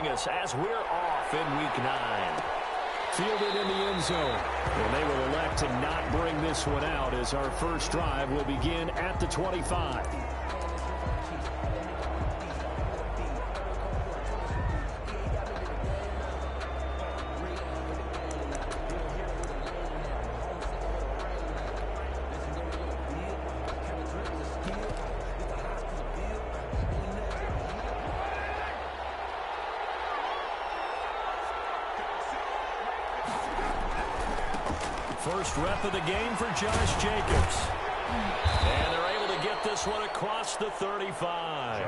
us as we're off in Week 9. Fielded in the end zone. And they will elect to not bring this one out as our first drive will begin at the 25. First rep of the game for Josh Jacobs. And they're able to get this one across the 35.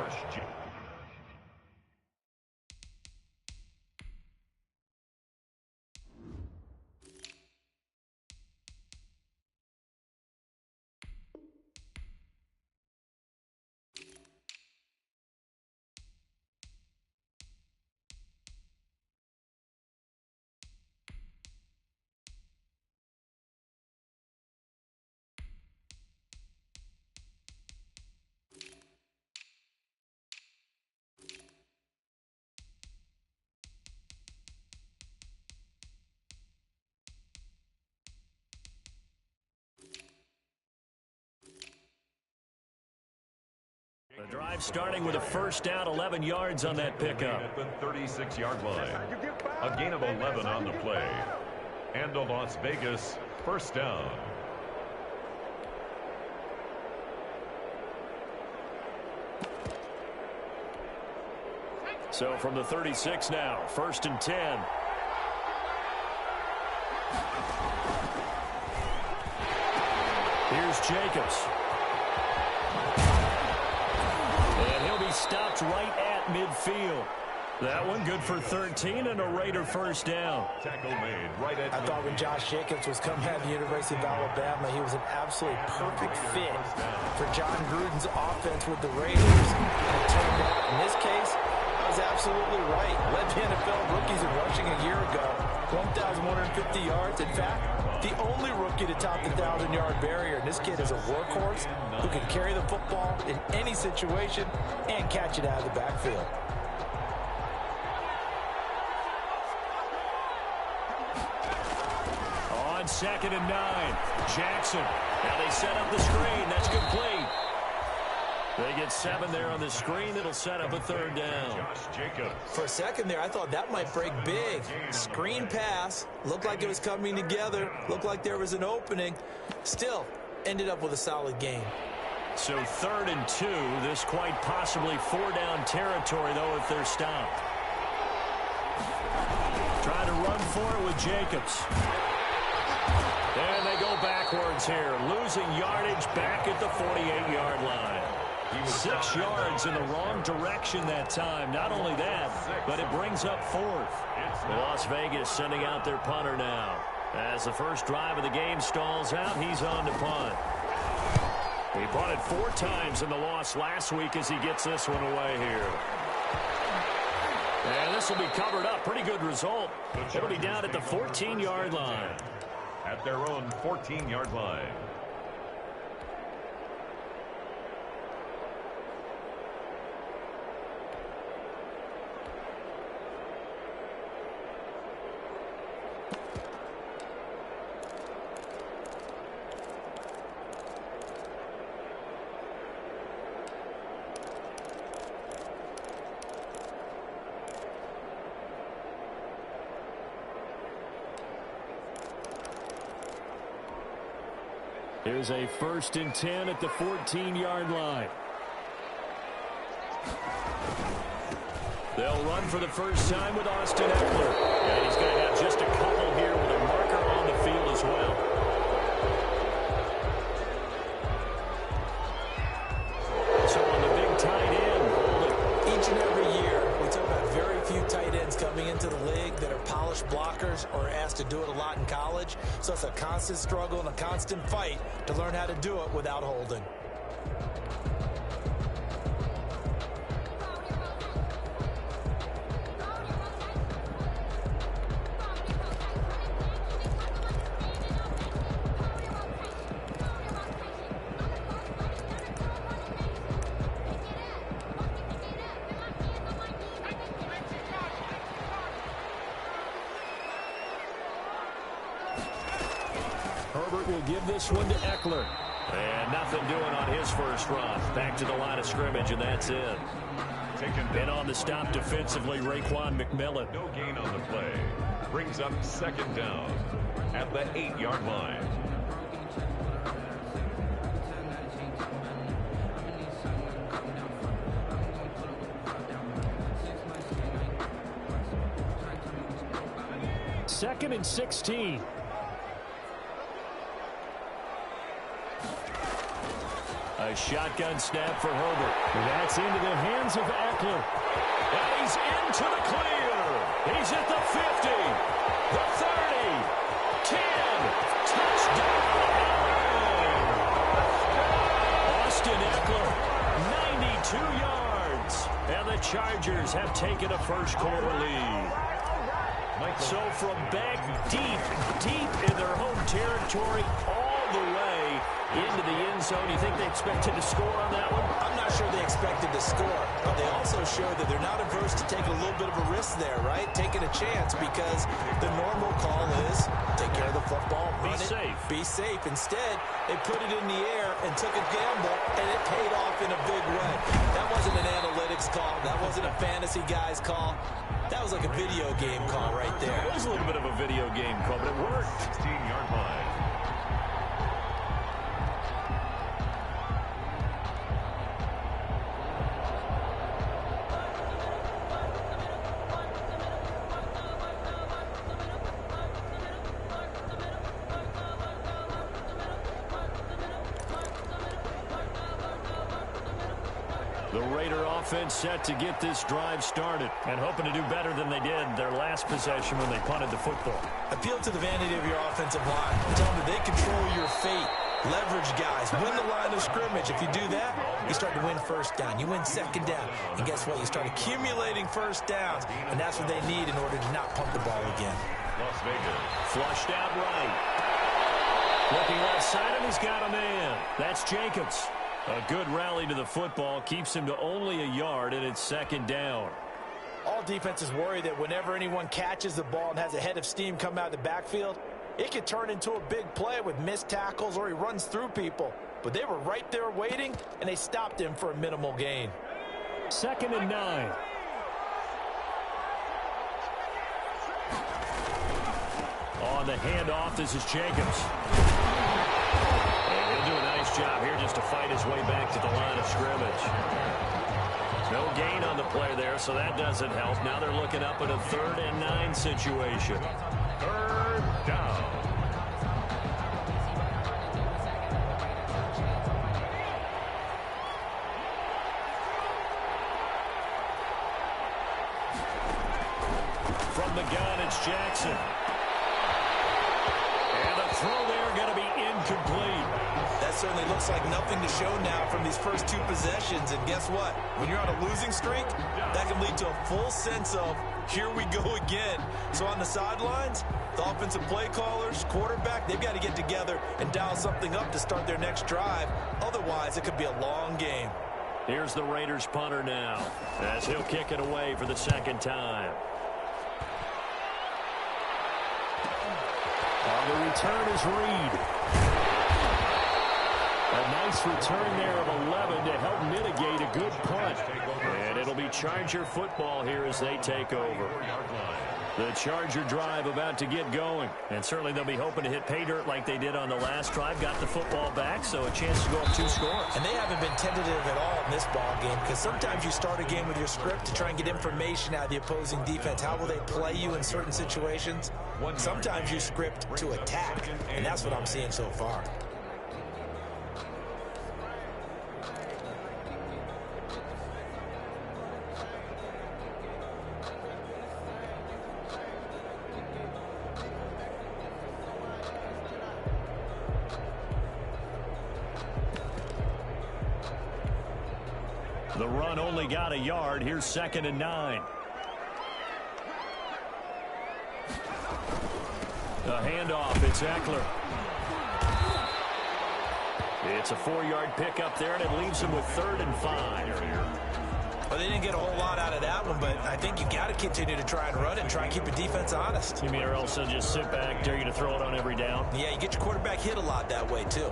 The drive starting with a first down, 11 yards on that pickup. At the 36-yard line. A gain of 11 on the play. And a Las Vegas first down. So from the 36 now, 1st and 10. Here's Jacobs. And he'll be stopped right at midfield. That one good for 13 and a Raider first down. Tackle made right at I thought when Josh Jacobs was coming out of the University of Alabama, he was an absolutely perfect fit for John Gruden's offense with the Raiders. And it turned out, in this case, I was absolutely right. Led the NFL rookies in rushing a year ago. 1,150 yards. In fact, the only rookie to top the 1,000-yard barrier. And this kid is a workhorse who can carry the football in any situation and catch it out of the backfield. On 2nd and 9, Jackson. Now they set up the screen. That's complete. They get 7 there on the screen. It'll set up a 3rd down. Josh Jacobs. For a second there, I thought that might break big. Screen pass. Looked like it was coming together. Looked like there was an opening. Still, ended up with a solid game. So 3rd and 2. This quite possibly 4-down territory, though, if they're stopped. Trying to run for it with Jacobs. And they go backwards here. Losing yardage back at the 48-yard line. 6 yards in the wrong direction that time. Not only that, but it brings up 4th. Las Vegas sending out their punter now. As the first drive of the game stalls out, he's on to punt. He punted 4 times in the loss last week as he gets this one away here. And this will be covered up. Pretty good result. It'll be down at the 14-yard line. At their own 14-yard line. Here's a 1st and 10 at the 14-yard line. They'll run for the first time with Austin Eckler. And he's going to have just a couple here with a marker on the field as well. So on the big tight end, Each and every year, we talk about very few tight ends coming into the league that are polished blockers or asked to do it a lot in college. So it's a constant struggle and a constant fight to learn how to do it without holding. Herbert will give this one to Eckler. And nothing doing on his first run. Back to the line of scrimmage, and that's it. And on the stop defensively, Raekwon McMillan. No gain on the play. Brings up second down at the 8-yard line. Second and 16. A shotgun snap for Herbert. That's into the hands of Eckler. And he's into the clear. He's at the 50, the 30, 10. Touchdown, LA. Austin Eckler, 92 yards. And the Chargers have taken a first-quarter lead. So from back deep in their home territory all the way into the end zone, you think they expected to score on that one? I'm not sure they expected to score, but they also showed that they're not averse to taking a little bit of a risk there, right? Taking a chance, because the normal call is take care of the football, run it, be safe. Instead, they put it in the air and took a gamble, and it paid off in a big way. That wasn't an analytics call. That wasn't a fantasy guy's call. That was like a video game call right there. It was a little bit of a video game call, but it worked. 16-yard line. The Raider offense set to get this drive started and hoping to do better than they did their last possession when they punted the football. Appeal to the vanity of your offensive line. Tell them that they control your fate. Leverage guys. Win the line of scrimmage. If you do that, you start to win first down. You win second down. And guess what? You start accumulating first downs. And that's what they need in order to not punt the ball again. Las Vegas. Flushed out right. Looking left side, and he's got a man. That's Jacobs. A good rally to the football keeps him to only a yard, and it's second down. All defenses worry that whenever anyone catches the ball and has a head of steam come out of the backfield, it could turn into a big play with missed tackles or he runs through people. But they were right there waiting, and they stopped him for a minimal gain. Second and 9. On the handoff, this is Jacobs. And he'll do a nice job here just to fight his way back to the line of scrimmage. No gain on the play there, so that doesn't help. Now they're looking up at a 3rd and 9 situation. 3rd down. From the gun, it's Jackson. And the throw there going to be incomplete. That certainly looks like nothing to show now from these first 2 possessions. And guess what? When you're on a losing streak, that can lead to a full sense of, here we go again. So on the sidelines, the offensive play callers, quarterback, they've got to get together and dial something up to start their next drive. Otherwise, it could be a long game. Here's the Raiders punter now, as he'll kick it away for the second time. The return is Reed. A nice return there of 11 to help mitigate a good punt. And it'll be Charger football here as they take over. The Charger drive about to get going. And certainly they'll be hoping to hit pay dirt like they did on the last drive. Got the football back, so a chance to go up 2 scores. And they haven't been tentative at all in this ball game, because sometimes you start a game with your script to try and get information out of the opposing defense. How will they play you in certain situations? Sometimes you script to attack, and that's what I'm seeing so far. The run only got a yard. Here's 2nd and 9. The handoff, it's Eckler. It's a 4-yard pickup there, and it leaves him with 3rd and 5. Well, they didn't get a whole lot out of that one, but I think you got to continue to try and run and try and keep the defense honest. You mean or else they'll just sit back, dare you to throw it on every down? Yeah, you get your quarterback hit a lot that way, too.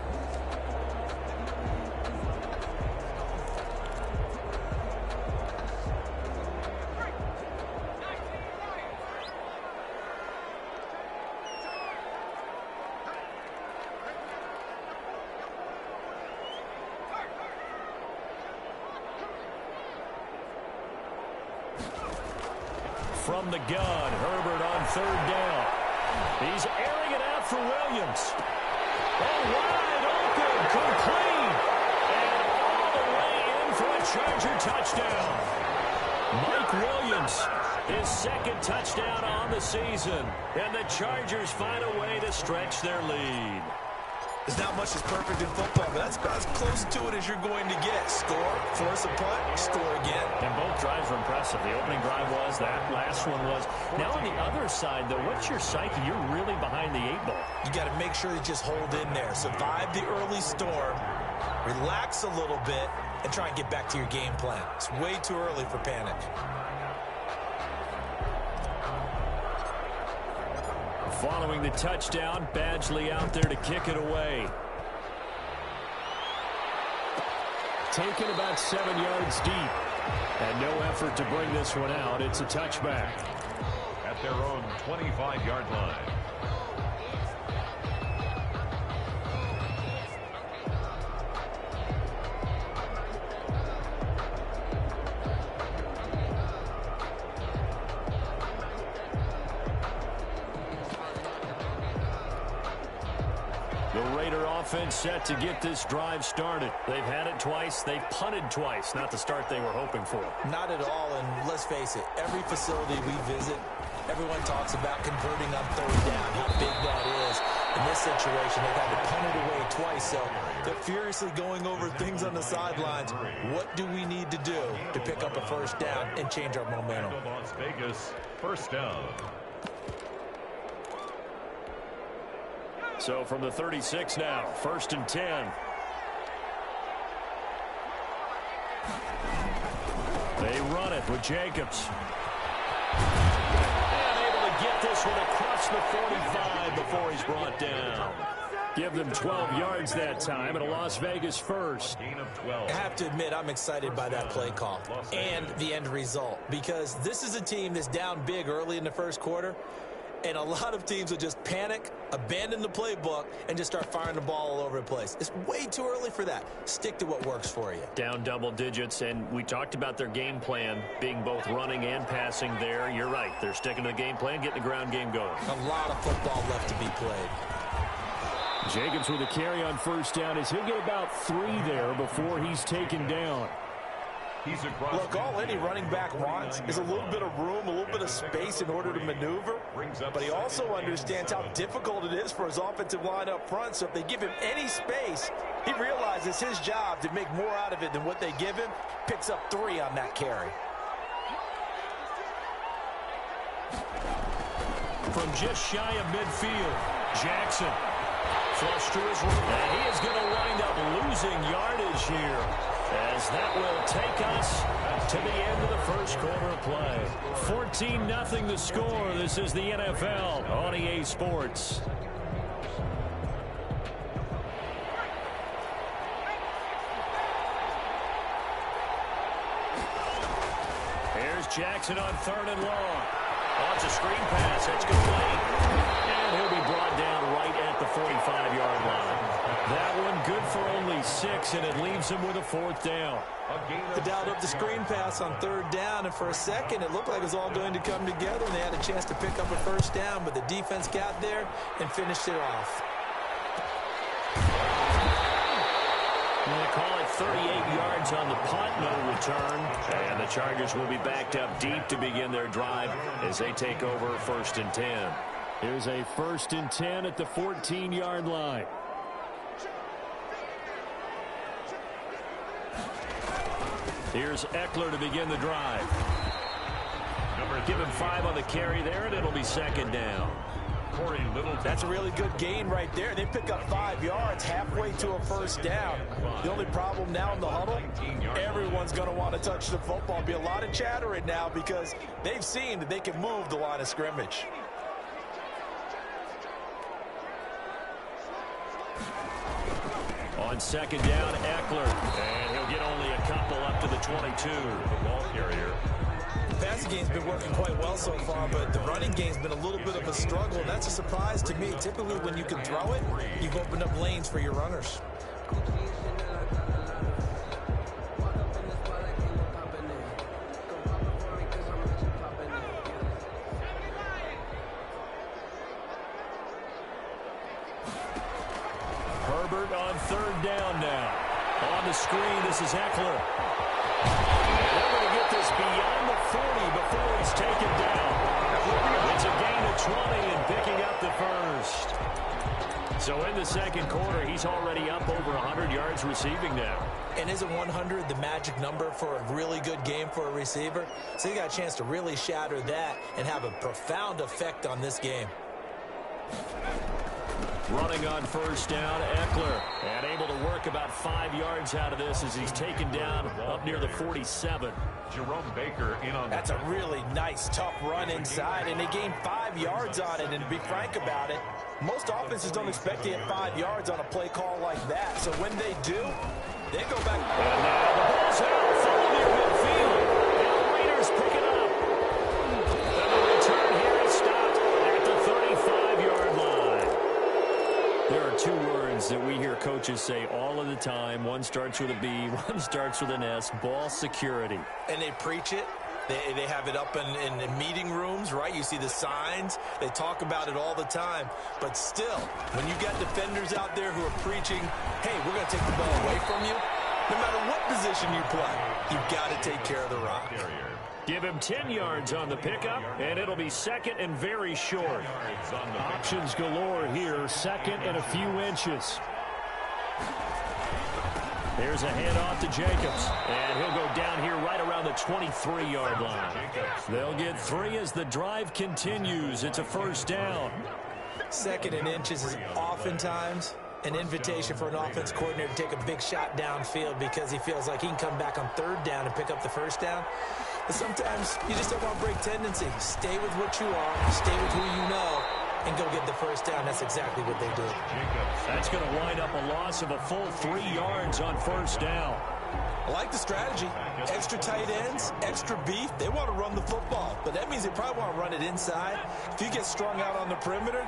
From the gun, Herbert on third down. He's airing it out for Williams. Oh, wide open, complete. And all the way in for a Charger touchdown. Mike Williams, his second touchdown on the season. And the Chargers find a way to stretch their lead. There's not much that's perfect in football, but that's about as close to it as you're going to get. Score, force a punt, score again. And both drives were impressive. The opening drive was, that last one was. Now on the other side, though, what's your psyche? You're really behind the 8 ball. You got to make sure you just hold in there. Survive the early storm, relax a little bit, and try and get back to your game plan. It's way too early for panic. Following the touchdown, Badgley out there to kick it away. Taken about 7 yards deep. And no effort to bring this one out. It's a touchback. At their own 25-yard line. Offense set to get this drive started. They've had it twice. They've punted twice. Not the start they were hoping for. Not at all, and let's face it, every facility we visit, everyone talks about converting on third down, how big that is. In this situation, they've had to punt it away twice, so they're furiously going over things on the sidelines. What do we need to do to pick up a first down and change our momentum? Las Vegas, first down. So from the 36 now, 1st and 10. They run it with Jacobs. And able to get this one across the 45 before he's brought down. Give them 12 yards that time, and a Las Vegas first. Gain of 12. I have to admit, I'm excited by that play call and the end result, because this is a team that's down big early in the first quarter. And a lot of teams will just panic, abandon the playbook, and just start firing the ball all over the place. It's way too early for that. Stick to what works for you. Down double digits, and we talked about their game plan being both running and passing there. You're right. They're sticking to the game plan, getting the ground game going. A lot of football left to be played. Jacobs with a carry on first down as he'll get about 3 there before he's taken down. Look, all any running back wants is a little bit of room, a little bit of space in order to maneuver. But he also understands how difficult it is for his offensive line up front. So if they give him any space, he realizes his job to make more out of it than what they give him. Picks up 3 on that carry. From just shy of midfield, Jackson flush to his right. And he is going to wind up losing yardage here, as that will take us to the end of the first quarter of play. 14-0 the score. This is the NFL on EA Sports. Here's Jackson on 3rd and long. Oh, it's a screen pass. That's complete. And he'll be brought down right at the 45-yard line. That one good for only 6, and it leaves him with a 4th down. They dialed up the screen pass on 3rd down, and for a second it looked like it was all going to come together, and they had a chance to pick up a first down, but the defense got there and finished it off. They call it 38 yards on the punt, no return. And the Chargers will be backed up deep to begin their drive as they take over 1st and 10. Here's a 1st and 10 at the 14-yard line. Here's Eckler to begin the drive. Give him 5 on the carry there, and it'll be 2nd down. Corey Littleton. That's a really good gain right there. They pick up 5 yards halfway to a first down. The only problem now in the huddle, everyone's going to want to touch the football. Be a lot of chattering now because they've seen that they can move the line of scrimmage. On second down, Eckler. And he'll get only a couple up to the 22. The ball carrier. The passing game's been working quite well so far, but the running game's been a little bit of a struggle, and that's a surprise to me. Typically, when you can throw it, you've opened up lanes for your runners. Herbert on third down now. On the screen, this is Eckler. They're going to get this beyond the 40 before he's taken down. It's a gain of 20 and picking up the first. So in the second quarter, he's already up over 100 yards receiving now. And isn't 100 the magic number for a really good game for a receiver? So he got a chance to really shatter that and have a profound effect on this game. Running on first down, Eckler. And able to work about 5 yards out of this as he's taken down up near the 47. Jerome Baker in on That's a really nice, tough run inside, and they gained 5 yards on it. And to be frank about it, most offenses don't expect to get 5 yards on a play call like that. So when they do, they go back. And now the ball's out, full near midfield. And the Raiders pick it up. And the return here is stopped at the 35-yard line. There are 2 words that we hear coaches say all of the time. One starts with a B, one starts with an S, ball security. And they preach it. They have it up in meeting rooms, right? You see the signs. They talk about it all the time. But still, when you got defenders out there who are preaching, hey, we're going to take the ball away from you, no matter what position you play, you've got to take care of the rock. Give him 10 yards on the pickup, and it'll be second and very short. Options galore here, second and a few inches. Here's a handoff to Jacobs, and he'll go down here right around the 23-yard line. They'll get 3 as the drive continues. It's a first down. Second and inches is oftentimes an invitation for an offense coordinator to take a big shot downfield because he feels like he can come back on third down and pick up the first down. But sometimes you just don't want to break tendency. Stay with what you are, stay with who you know, and go get the first down. That's exactly what they do. That's going to wind up a loss of a full 3 yards on first down. I like the strategy. Extra tight ends, extra beef. They want to run the football, but that means they probably want to run it inside. If you get strung out on the perimeter,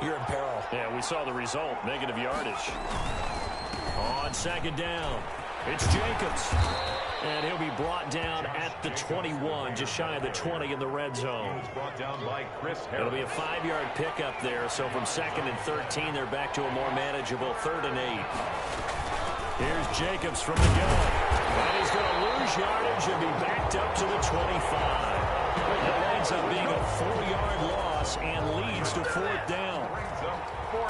you're in peril. Yeah, we saw the result, negative yardage. On second down, it's Jacobs. And he'll be brought down at the 21, just shy of the 20 in the red zone. It'll be a 5-yard pickup there, so from second and 13, they're back to a more manageable 3rd and 8. Here's Jacobs from the gun. And he's going to lose yardage and be backed up to the 25. That ends up being a 4-yard loss and leads to 4th down.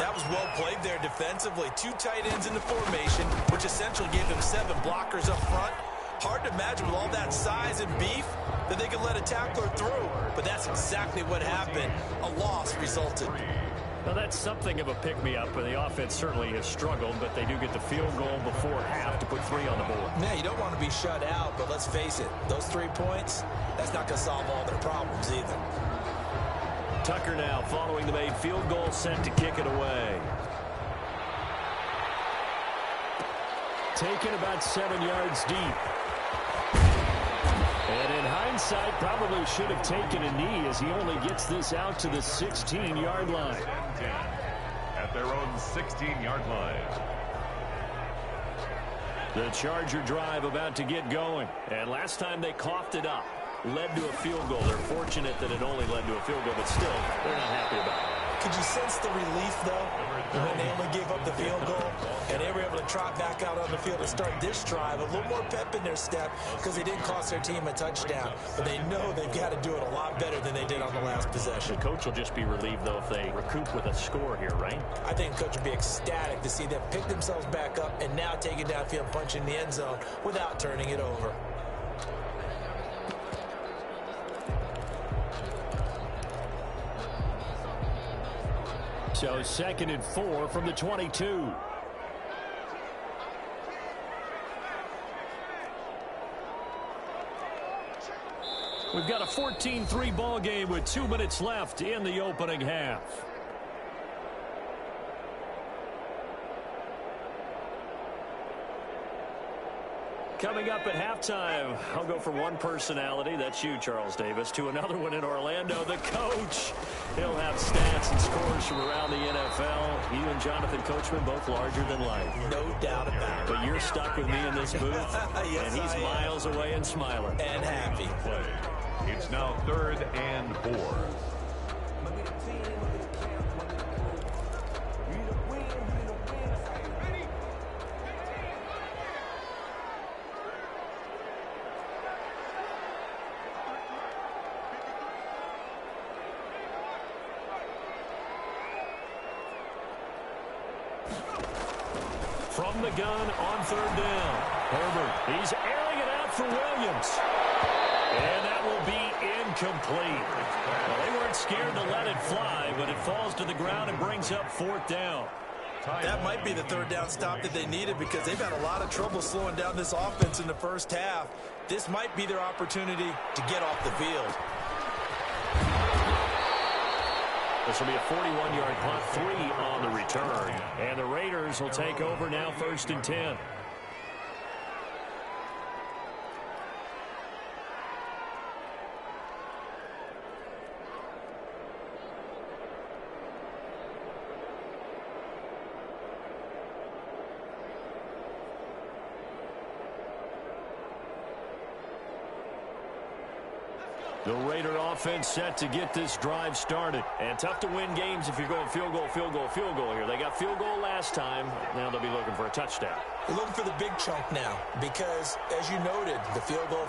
That was well played there defensively. 2 tight ends in the formation, which essentially gave them 7 blockers up front. Hard to imagine with all that size and beef that they could let a tackler through. But that's exactly what happened. A loss resulted. Now, that's something of a pick-me-up, and the offense certainly has struggled, but they do get the field goal before half to put 3 on the board. Yeah, you don't want to be shut out, but let's face it, those 3 points, that's not going to solve all their problems either. Tucker now following the made field goal, set to kick it away. Taken about 7 yards deep. And in hindsight, probably should have taken a knee as he only gets this out to the 16-yard line. At their own 16-yard line. The Charger drive about to get going. And last time they coughed it up, led to a field goal. They're fortunate that it only led to a field goal, but still, they're not happy about it. Could you sense the relief, though, when they only gave up the field goal and they were able to trot back out on the field and start this drive? A little more pep in their step because they didn't cost their team a touchdown. But they know they've got to do it a lot better than they did on the last possession. The coach will just be relieved, though, if they recoup with a score here, right? I think the coach would be ecstatic to see them pick themselves back up and now take it downfield, punch in the end zone without turning it over. So 2nd and 4 from the 22. We've got a 14-3 ball game with 2 minutes left in the opening half. Coming up at halftime, I'll go from one personality, that's you, Charles Davis, to another one in Orlando, the coach. He'll have stats and scores from around the NFL. You and Jonathan Coachman both larger than life. No doubt about it. But you're stuck with me in this booth, yes, and he's miles away and smiling. And happy. It's now 3rd and 4. From the gun on 3rd down. Herbert, he's airing it out for Williams. And that will be incomplete. Well, they weren't scared to let it fly, but it falls to the ground and brings up 4th down. That might be the 3rd down stop that they needed because they've had a lot of trouble slowing down this offense in the first half. This might be their opportunity to get off the field. This will be a 41-yard punt, 3 on the return. And the Raiders will take over now 1st and 10. The Raider offense set to get this drive started. And tough to win games if you're going field goal, field goal, field goal here. They got field goal last time. Now they'll be looking for a touchdown. They're looking for the big chunk now because, as you noted, the field goal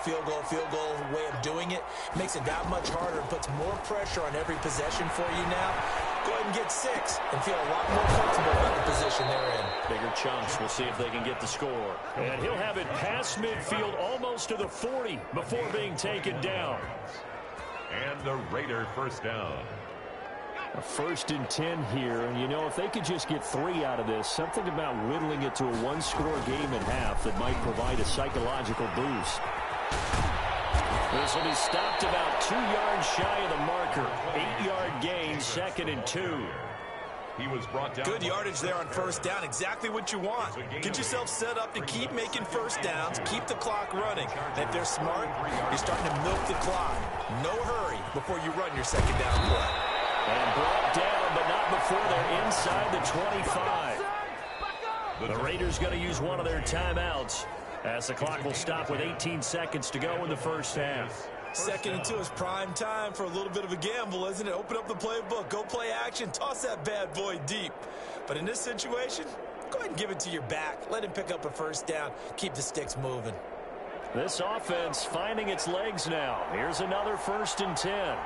way of doing it makes it that much harder and puts more pressure on every possession for you now. Go ahead and get 6 and feel a lot more comfortable about the position they're in. Bigger chunks. We'll see if they can get the score. And he'll have it past midfield almost to the 40 before being taken down. And the Raider 1st down. A 1st and 10 here. And, you know, if they could just get 3 out of this, something about whittling it to a 1-score game at half that might provide a psychological boost. This will be stopped about 2 yards shy of the marker. 8-yard gain, 2nd and 2. He was brought down. Good yardage there on 1st down. Exactly what you want. Get yourself set up to keep making 1st downs. Keep the clock running. And if they're smart, you're starting to milk the clock. No hurry before you run your 2nd down play. And brought down, but not before they're inside the 25. The Raiders going to use one of their timeouts as the clock will stop with 18 seconds to go in the first half. 2nd and 2 is prime time for a little bit of a gamble, isn't it? Open up the playbook, go play action, toss that bad boy deep. But in this situation, go ahead and give it to your back. Let him pick up a 1st down. Keep the sticks moving. This offense finding its legs now. Here's another 1st and 10.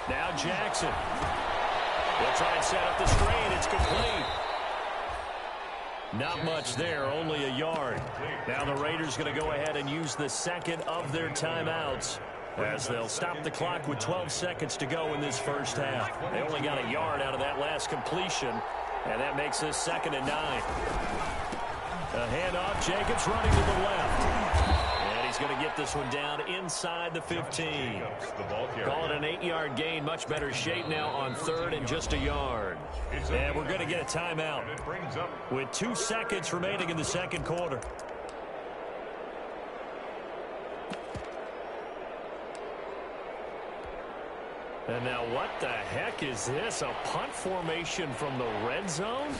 Now Jackson. They'll try and set up the screen. It's complete. Not much there, only a yard. Now the Raiders going to go ahead and use the 2nd of their timeouts as they'll stop the clock with 12 seconds to go in this first half. They only got a yard out of that last completion, and that makes this 2nd and 9. A handoff, Jacobs running to the left. And he's going to get this one down inside the 15. Call it an 8-yard gain, much better shape now on 3rd and just a yard. And we're going to get a timeout with 2 seconds remaining in the 2nd quarter. And now what the heck is this? A punt formation from the red zone?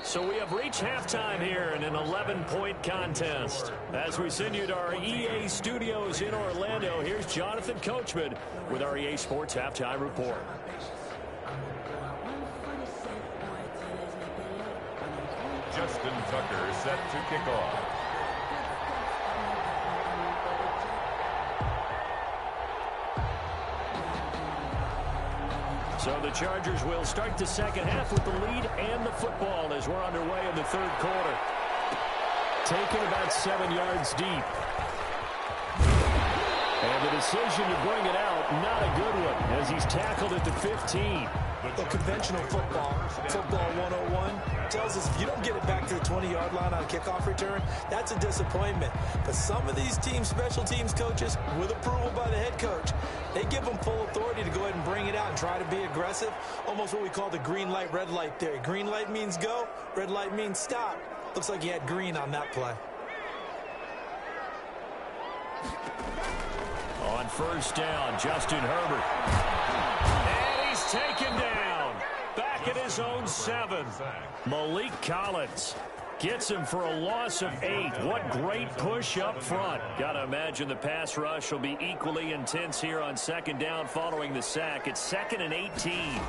So we have reached halftime here in an 11-point contest. As we send you to our EA studios in Orlando, here's Jonathan Coachman with our EA Sports Halftime Report. Justin Tucker set to kick off. So the Chargers will start the second half with the lead and the football as we're underway in the 3rd quarter. taken about 7 yards deep. And the decision to bring it out, not a good one, as he's tackled at the 15. Well, conventional football 101, tells us if you don't get it back to the 20-yard line on a kickoff return, that's a disappointment. But some of these team special teams coaches, with approval by the head coach, they give them full authority to go ahead and bring it out and try to be aggressive, almost what we call the green light, red light theory. Green light means go, red light means stop. Looks like he had green on that play. On first down, Justin Herbert. And he's taken down. Back at his own 7. Malik Collins gets him for a loss of 8. What great push up front. Got to imagine the pass rush will be equally intense here on second down following the sack. It's 2nd and 18.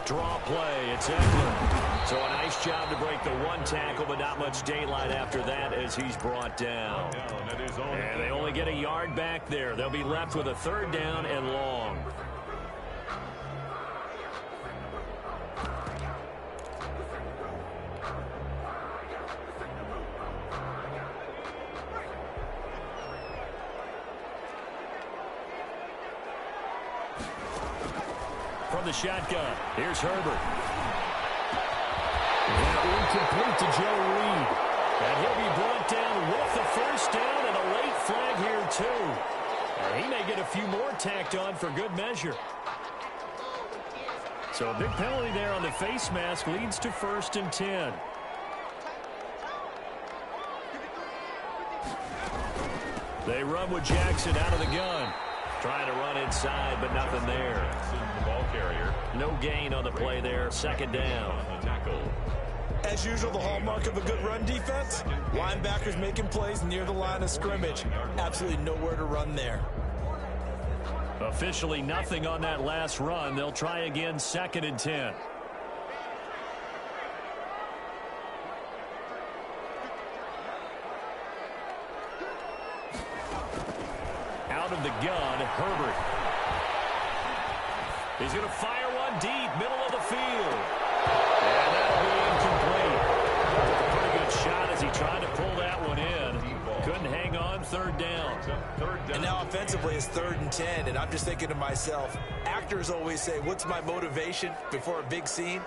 Draw play. It's Eckler. So a nice job to break the 1 tackle, but not much daylight after that as he's brought down. And they only get a yard back there. They'll be left with a 3rd down and long. From the shotgun, here's Herbert. Incomplete to Joe Reed. And he'll be brought down with the 1st down and a late flag here, too. And he may get a few more tacked on for good measure. So a big penalty there on the face mask leads to 1st and 10. They run with Jackson out of the gun. Trying to run inside, but nothing there. The ball carrier. No gain on the play there. 2nd down. As usual, the hallmark of a good run defense, linebackers making plays near the line of scrimmage. Absolutely nowhere to run there. Officially nothing on that last run. They'll try again, 2nd and 10. Out of the gun, Herbert. He's going to fire one deep, middle of the field. And that'll be incomplete. Pretty good shot as he tried to pull that one in. Couldn't hang on, 3rd down. And now offensively it's 3rd and 10, and I'm just thinking to myself, actors always say, what's my motivation before a big scene?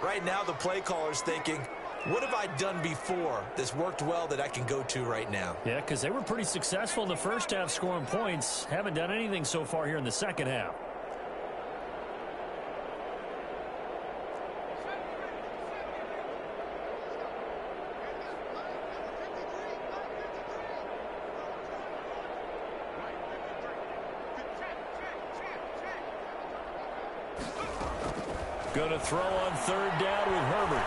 Right now the play caller's thinking, what have I done before that's worked well that I can go to right now? Yeah, because they were pretty successful in the first half scoring points. Haven't done anything so far here in the second half. Going to throw on 3rd down with Herbert.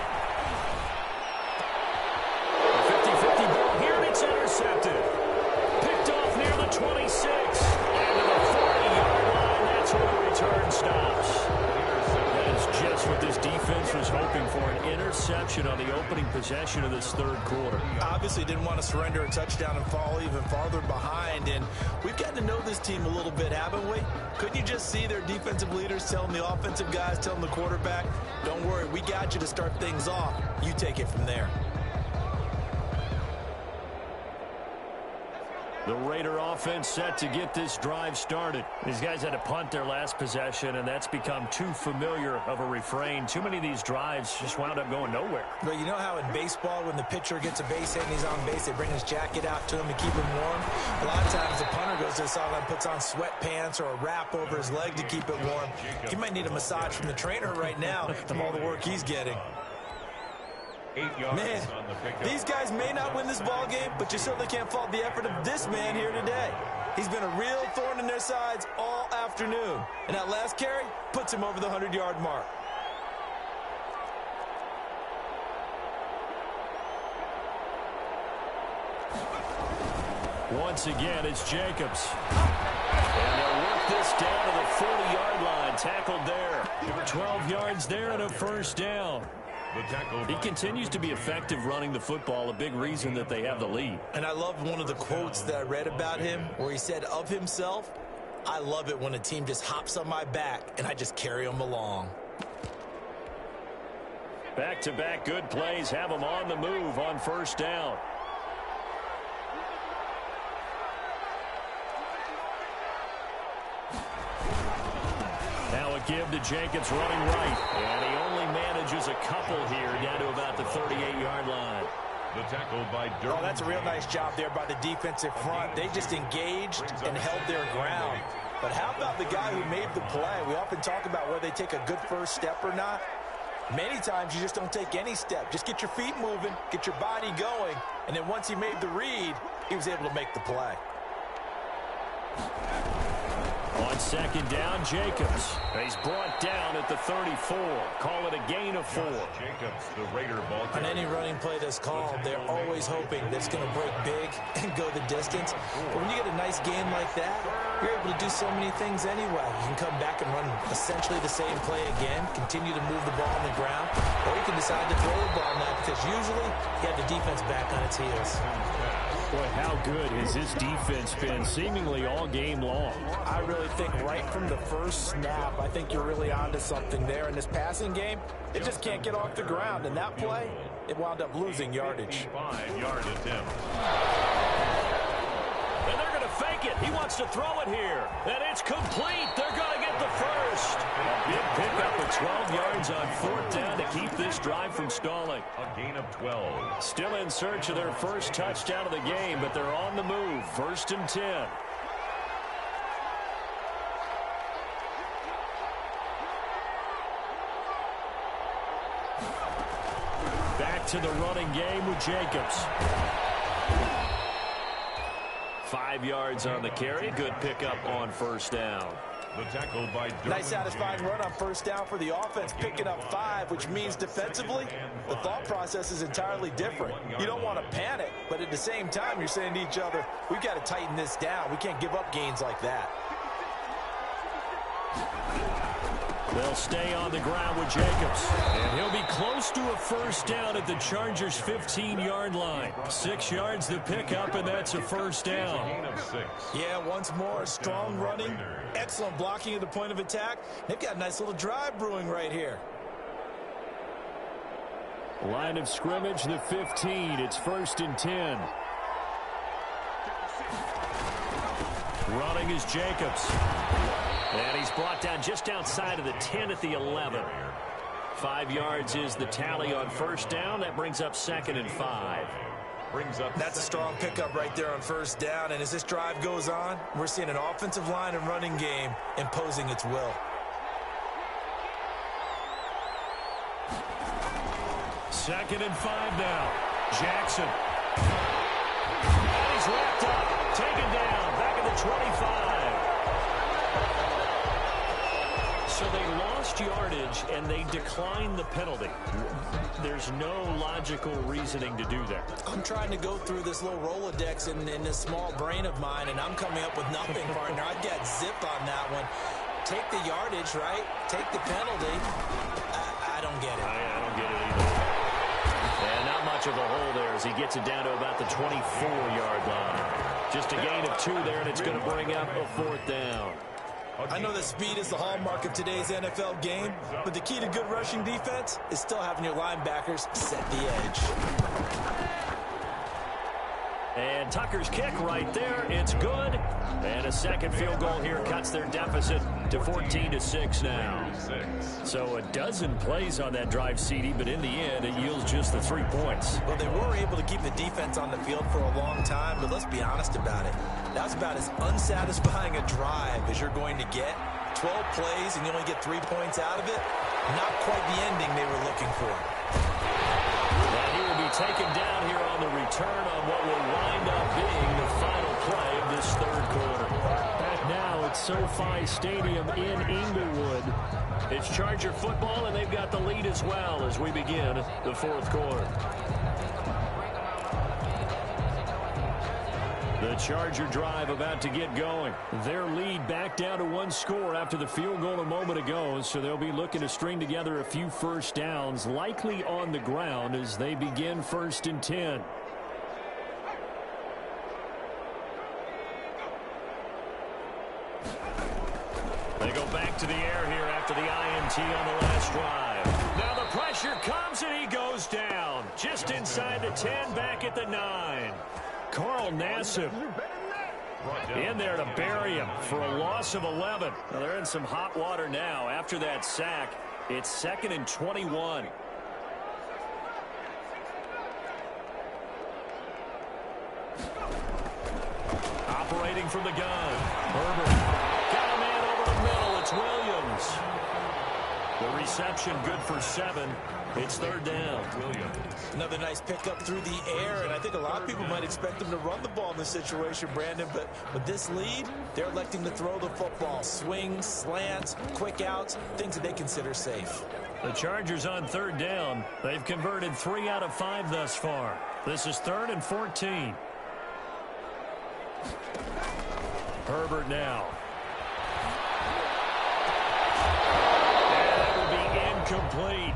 50-50 ball here, and it's intercepted. Picked off near the 26. And to the 40-yard line, that's where the return stops. That is just what this defense was hoping for, an interception on the opening possession of this 3rd quarter. Obviously didn't want to surrender a touchdown and fall even farther behind, and we've gotten to know this team a little bit, haven't we? Couldn't you just see their defensive leaders telling the offensive guys, telling the quarterback, don't worry, we got you to start things off. You take it from there. The Raider offense set to get this drive started. These guys had to punt their last possession, and that's become too familiar of a refrain. Too many of these drives just wound up going nowhere. But you know how in baseball, when the pitcher gets a base hit and he's on base, they bring his jacket out to him to keep him warm? A lot of times the punter goes to the sideline, puts on sweatpants or a wrap over his leg to keep it warm. He might need a massage from the trainer right now from all the work he's getting. Man, these guys may not win this ball game, but you certainly can't fault the effort of this man here today. He's been a real thorn in their sides all afternoon. And that last carry puts him over the 100-yard mark. Once again, it's Jacobs. And they'll work this down to the 40-yard line. Tackled there. 12 yards there and a 1st down. He continues to be effective running the football, a big reason that they have the lead. And I love one of the quotes that I read about him where he said of himself, I love it when a team just hops on my back and I just carry them along. Back-to-back good plays have them on the move on 1st down. give to Jacobs running right. And he only manages a couple here down to about the 38-yard line. The tackle by Jdubbb. Oh, that's a real nice job there by the defensive front. They just engaged and held their ground. But how about the guy who made the play? We often talk about whether they take a good first step or not. Many times you just don't take any step. Just get your feet moving, get your body going, and then once he made the read, he was able to make the play. On second down, Jacobs. He's brought down at the 34. Call it a gain of 4. Jacobs, the Raider ball On any running play that's called, they're always hoping that it's going to break big and go the distance. But when you get a nice game like that, you're able to do so many things anyway. You can come back and run essentially the same play again, continue to move the ball on the ground, or you can decide to throw the ball now because usually you have the defense back on its heels. Boy, how good has this defense been seemingly all game long? I really think right from the first snap, I think you're really onto something there. In this passing game, it just can't get off the ground. And that play, it wound up losing yardage. 5-yard attempt. And they're going to fake it. He wants to throw it here. And it's complete. They're going to get the first. A big pickup of 12 yards on fourth down to keep this drive from stalling. A gain of 12. Still in search of their first touchdown of the game, but they're on the move. 1st and 10. Back to the running game with Jacobs. 5 yards on the carry. Good pickup on first down. The tackle by Jdubbb. Nice satisfying run on first down for the offense, picking up 5, which means defensively, the thought process is entirely different. You don't want to panic, but at the same time, you're saying to each other, we've got to tighten this down. We can't give up gains like that. They'll stay on the ground with Jacobs. And he'll be close to a first down at the Chargers' 15-yard line. 6 yards the pickup, and that's a first down. Gain of 6. Yeah, once more, strong running, excellent blocking at the point of attack. They've got a nice little drive brewing right here. Line of scrimmage, the 15. It's 1st and 10. Running is Jacobs. And he's brought down just outside of the 10 at the 11. 5 yards is the tally on first down. That brings up 2nd and 5. That's a strong pickup right there on first down. And as this drive goes on, we're seeing an offensive line and running game imposing its will. 2nd and 5 now. Jackson. And he's wrapped up. Taken down. Back at the 25. So they lost yardage, and they declined the penalty. There's no logical reasoning to do that. I'm trying to go through this little Rolodex in this small brain of mine, and I'm coming up with nothing, partner. I've got zip on that one. Take the yardage, right? Take the penalty. I don't get it. I don't get it either. And not much of a hole there as he gets it down to about the 24-yard line. Just a gain of 2 there, and it's going to bring up a 4th down. I know that speed is the hallmark of today's NFL game, but the key to good rushing defense is still having your linebackers set the edge. And Tucker's kick right there. It's good. And a second field goal here cuts their deficit to 14-6 now. So a dozen plays on that drive, CD, but in the end, it yields just the 3 points. Well, they were able to keep the defense on the field for a long time, but let's be honest about it. That was about as unsatisfying a drive as you're going to get. 12 plays and you only get 3 points out of it. Not quite the ending they were looking for. And he will be taken down here on the return on what will wind up being the final play of this 3rd quarter. Back now at SoFi Stadium in Inglewood. It's Charger football, and they've got the lead as well as we begin the 4th quarter. The Charger drive about to get going. Their lead back down to 1 score after the field goal a moment ago, so they'll be looking to string together a few first downs, likely on the ground as they begin 1st and 10. They go back to the air here after the INT on the last drive. Now the pressure comes and he goes down. Just inside the 10, back at the 9. Carl Nassib In there to bury him for a loss of 11. Well, they're in some hot water now. After that sack, it's 2nd and 21. Operating from the gun. Herbert. Got a man over the middle. It's Williams. The reception good for 7. It's 3rd down. Williams. Another nice pickup through the air, and I think a lot of people might expect them to run the ball in this situation, Brandon, but with this lead, they're electing to throw the football. Swings, slants, quick outs, things that they consider safe. The Chargers on 3rd down. They've converted 3 out of 5 thus far. This is 3rd and 14. Herbert now. And that will be incomplete.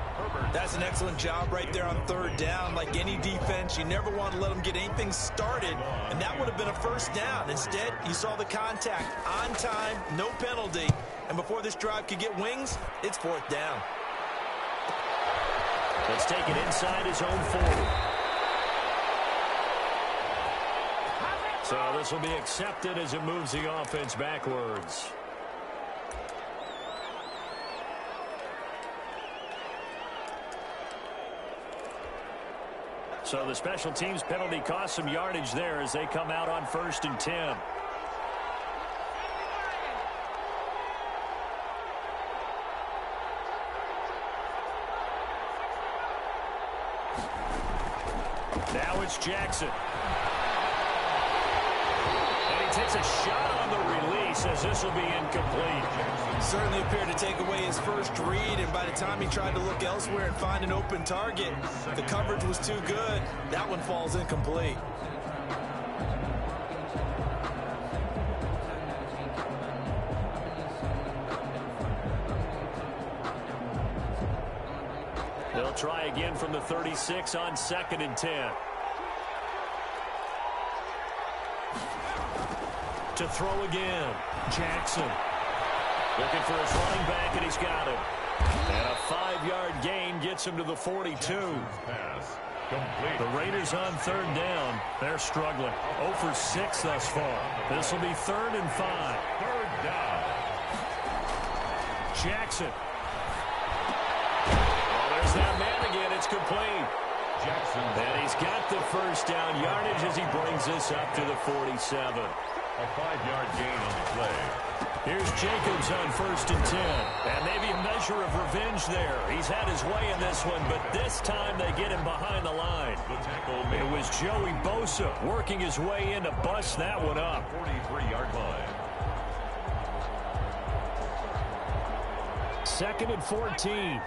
That's an excellent job right there on 3rd down. Like any defense, you never want to let them get anything started, and that would have been a 1st down. Instead, you saw the contact on time, no penalty, and before this drive could get wings, it's 4th down. Let's take it inside his own 40. So this will be accepted as it moves the offense backwards. So the special teams penalty cost some yardage there as they come out on 1st and 10. Now it's Jackson. And he takes a shot on the release as this will be incomplete. Certainly appeared to take away his first read, and by the time he tried to look elsewhere and find an open target, the coverage was too good. That one falls incomplete. They'll try again from the 36 on 2nd and 10. To throw again, Jackson. Looking for his running back, and he's got him. And a 5-yard gain gets him to the 42. Pass complete. The Raiders on 3rd down. They're struggling. 0 for 6 thus far. This will be 3rd and 5. 3rd down. Jackson. Oh, there's that man again. It's complete. Jackson. And he's got the 1st down yardage as he brings this up to the 47. A 5-yard gain on the play. Here's Jacobs on 1st and 10. And maybe a measure of revenge there. He's had his way in this one, but this time they get him behind the line. The tackle It was Joey Bosa working his way in to bust that one up. 43-yard line. 2nd and 14.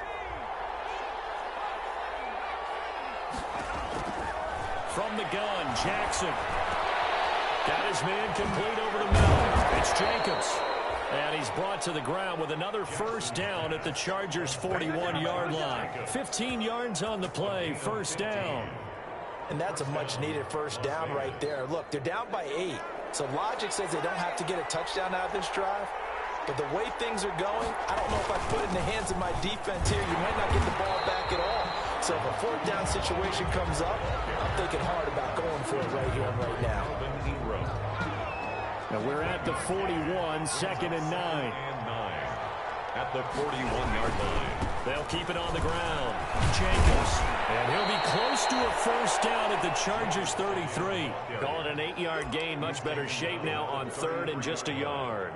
From the gun, Jackson. Got his man complete over the middle. It's Jacobs. And he's brought to the ground with another 1st down at the Chargers' 41-yard line. 15 yards on the play, 1st down. And that's a much-needed 1st down right there. Look, they're down by 8. So logic says they don't have to get a touchdown out of this drive. But the way things are going, I don't know if I put it in the hands of my defense here. You might not get the ball back at all. So if a 4th down situation comes up, I'm thinking hard about going for it right here and right now. And we're at the 41, 2nd and 9. At the 41-yard line. They'll keep it on the ground. Jacobs. And he'll be close to a 1st down at the Chargers' 33. Call it an 8-yard gain. Much better shape now on 3rd and just a yard.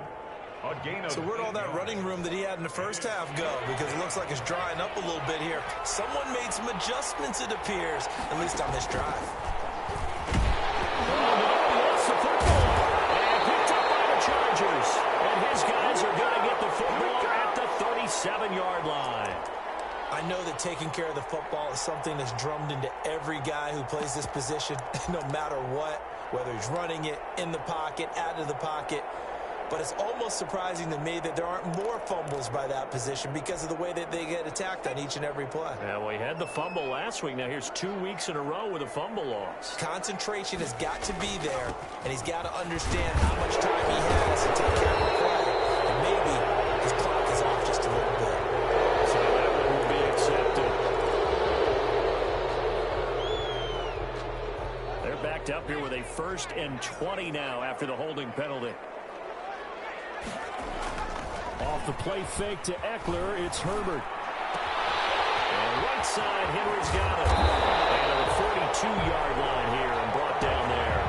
So where'd all that running room that he had in the 1st half go? Because it looks like it's drying up a little bit here. Someone made some adjustments, it appears, at least on this drive. And his guys are going to get the football at the 37-yard line. I know that taking care of the football is something that's drummed into every guy who plays this position, no matter what, whether he's running it, in the pocket, out of the pocket. But it's almost surprising to me that there aren't more fumbles by that position because of the way that they get attacked on each and every play. Yeah, well, he had the fumble last week. Now here's 2 weeks in a row with a fumble loss. Concentration has got to be there, and he's got to understand how much time he has to take care of the play. And maybe his clock is off just a little bit. So that will be accepted. They're get backed up here with a 1st and 20 now after the holding penalty. Off the play fake to Eckler, it's Herbert. And right side, Henry's got it. And at the 42-yard line here and brought down there.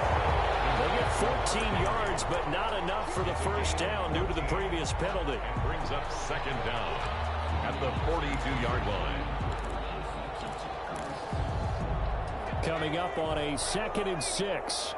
They'll get 14 yards, but not enough for the first down due to the previous penalty. And brings up 2nd down at the 42-yard line. Coming up on a 2nd and 6.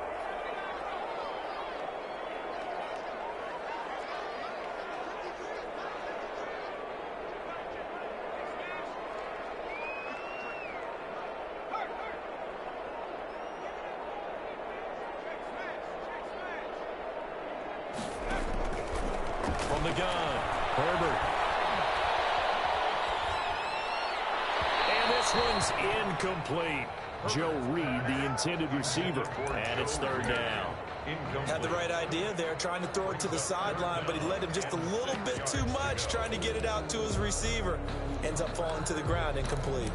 From the gun, Herbert. And this one's incomplete. Joe Reed, the intended receiver. And it's 3rd down. Had the right idea there, trying to throw it to the sideline, but he led him just a little bit too much, trying to get it out to his receiver. Ends up falling to the ground, incomplete.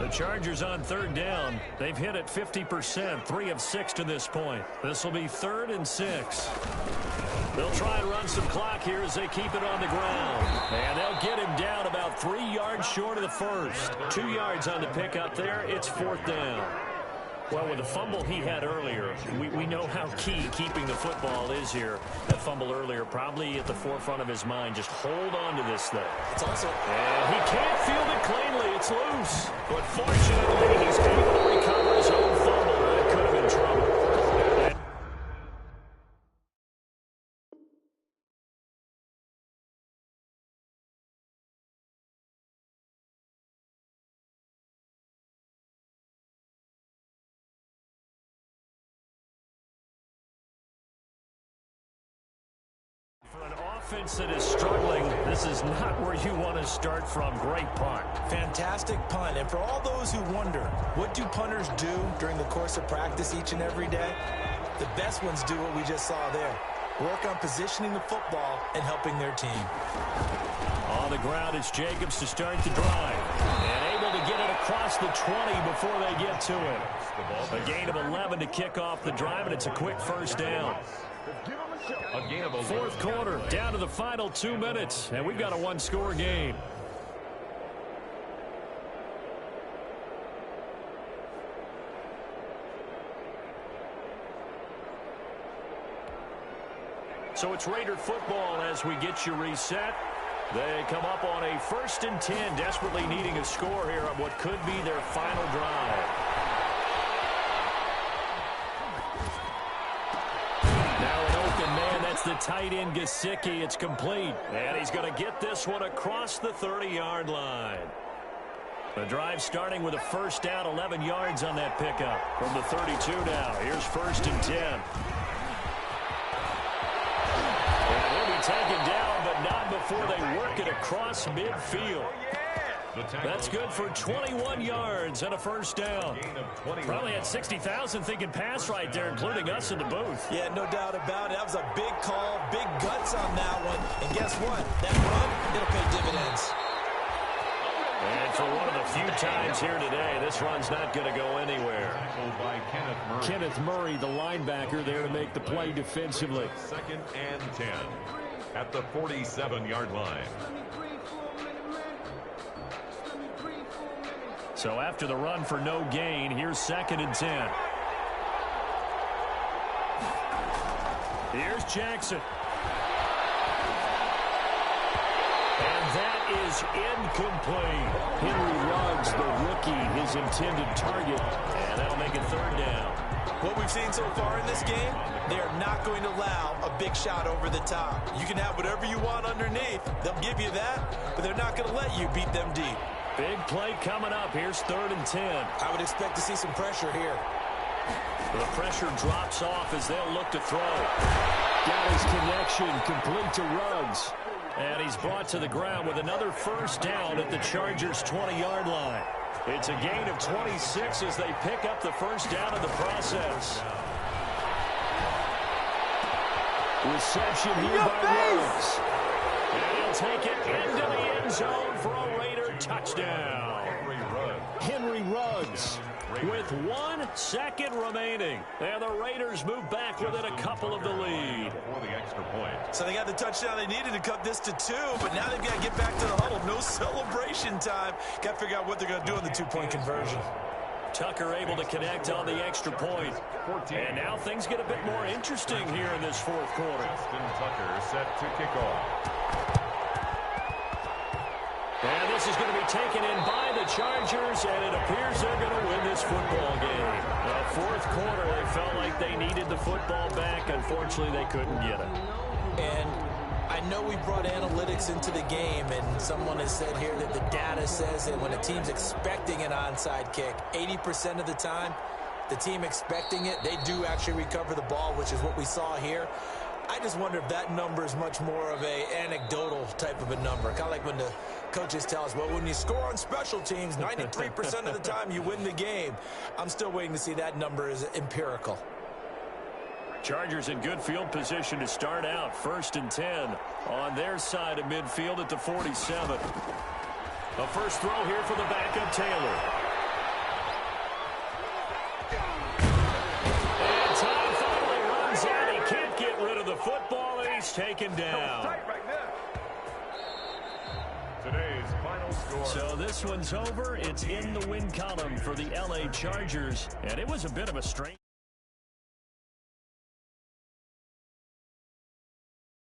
The Chargers on 3rd down. They've hit it 50%, 3 of 6 to this point. This will be 3rd and 6. They'll try and run some clock here as they keep it on the ground. And they'll get him down about 3 yards short of the first. 2 yards on the pickup there. It's 4th down. Well, with the fumble he had earlier, we know how key keeping the football is here. That fumble earlier probably at the forefront of his mind. Just hold on to this thing. It's also... And he can't field it cleanly. It's loose. But fortunately, he's able to recover his own fumble. That could have been trouble. For an offense that is struggling, this is not where you want to start from. Great punt. Fantastic punt. And for all those who wonder, what do punters do during the course of practice each and every day? The best ones do what we just saw there. Work on positioning the football and helping their team. On the ground, it's Jacobs to start the drive. And able to get it across the 20 before they get to it. A gain of 11 to kick off the drive, and it's a quick 1st down. A gain of 4th quarter, down to the final 2 minutes, and we've got a 1-score game. So it's Raider football as we get you reset. They come up on a 1st and 10, desperately needing a score here on what could be their final drive. Now an open man, that's the tight end Gesicki. It's complete, and he's going to get this one across the 30-yard line. The drive starting with a 1st down, 11 yards on that pickup. From the 32 now, here's 1st and 10. Taken down, but not before they work it across midfield. That's good for 21 yards and a 1st down. Probably had 60,000 thinking pass right there, including us in the booth. Yeah, no doubt about it. That was a big call, big guts on that one. And guess what? That run, it'll pay dividends. And for one of the few times here today, this run's not going to go anywhere. by Kenneth Murray, the linebacker, there to make the play defensively. 2nd and 10 at the 47-yard line. So after the run for no gain, here's 2nd and 10. Here's Jackson. And that is incomplete. Henry Ruggs, the rookie, his intended target. And that'll make it 3rd down. What we've seen so far in this game, they are not going to allow a big shot over the top. You can have whatever you want underneath. They'll give you that, but they're not going to let you beat them deep. Big play coming up. Here's 3rd and 10. I would expect to see some pressure here. The pressure drops off as they'll look to throw. Got his connection, complete to Ruggs. And he's brought to the ground with another 1st down at the Chargers' 20-yard line. It's a gain of 26 as they pick up the 1st down in the process. Reception here by Ruggs. And he'll take it into the end zone for a Raider touchdown. Henry Ruggs. with 1 second remaining. And the Raiders move back within a couple of the lead. For the extra point. So they got the touchdown they needed to cut this to 2, but now they've got to get back to the huddle. No celebration time. Got to figure out what they're going to do in the 2-point conversion. Tucker able to connect on the extra point. And now things get a bit more interesting here in this fourth quarter. Justin Tucker set to kick off. And this is going to be taken in by the Chargers, and it appears they're going to win this football game. The fourth quarter, they felt like they needed the football back. Unfortunately, they couldn't get it. And I know we brought analytics into the game, and someone has said here that the data says that when a team's expecting an onside kick, 80% of the time, the team expecting it, they do actually recover the ball, which is what we saw here. I just wonder if that number is much more of a anecdotal type of a number. Kind of like when the coaches tell us, well, when you score on special teams, 93% of the time you win the game. I'm still waiting to see that number is empirical. Chargers in good field position to start out. 1st and 10 on their side of midfield at the 47. The first throw here for the backup Taylor. And time finally runs out. He can't get rid of the football, and he's taken down. Today's final score. So this one's over. It's in the win column for the LA Chargers, and it was a bit of a strain.